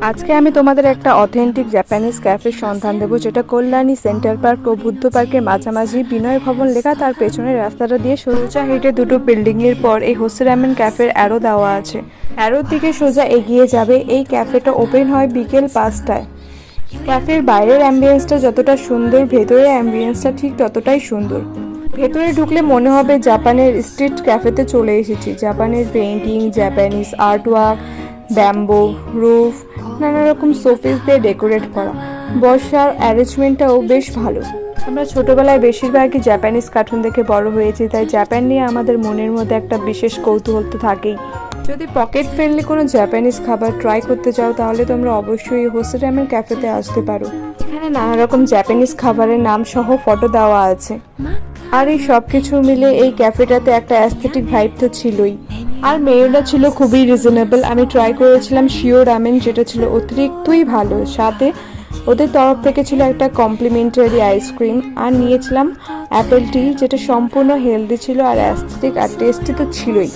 আজকে আমি তোমাদের একটা অথেন্টিক জাপানিজ ক্যাফের সন্ধান দেবো, যেটা কল্যাণী সেন্ট্রাল পার্ক ও বুদ্ধ পার্কের মাঝামাঝি বিনয় ভবন লেখা তার পেছনের রাস্তাটা দিয়ে সোজা হেঁটে দুটো বিল্ডিং এর পর এই হোসে রামেন ক্যাফের অ্যারো দেওয়া আছে। অ্যারোর দিকে সোজা এগিয়ে যাবে। এই ক্যাফেটা ওপেন হয় বিকেল 5টায়। ক্যাফের বাইরের অ্যাম্বিয়েন্সটা যতটা সুন্দর, ভেতরের অ্যাম্বিয়েন্সটা ঠিক ততটাই সুন্দর। ভেতরে ঢুকলে মনে হবে জাপানের স্ট্রিট ক্যাফেতে চলে এসেছি। জাপানের painting, Japanese artwork, bamboo roof, নানা রকম শোপিস দিয়ে ডেকোরেট করা। বসার অ্যারেঞ্জমেন্টটাও বেশ ভালো। আমরা ছোটবেলায় বেশিরভাগই জাপানিজ কার্টুন দেখে বড় হয়েছি, তাই জাপান নিয়ে আমাদের মনের মধ্যে একটা বিশেষ কৌতূহল তো থাকেই। যদি পকেট ফ্রেন্ডলি কোনো জাপানিজ খাবার ট্রাই করতে চাও, তাহলে তোমরা অবশ্যই হোসে রামেন ক্যাফেতে আসতে পারো। এখানে নানা রকম জাপানিজ খাবারের নাম সহ ফটো দেওয়া আছে। আর এই সব কিছু মিলে এই ক্যাফেটাতে একটা অ্যাস্থেটিক ভাইব তো ছিলই। আর মেনুটা ছিল খুবই রিজনেবল। আমি ট্রাই করেছিলাম শিও রামেন, যেটা ছিল অতিরিক্তই ভালো। সাথে ওদের তরফ থেকে ছিল একটা কমপ্লিমেন্টারি আইসক্রিম, আর নিয়েছিলাম অ্যাপেল টি, যেটা সম্পূর্ণ হেলদি ছিল আর অ্যাস্থেটিক আর টেস্টি তো ছিলই।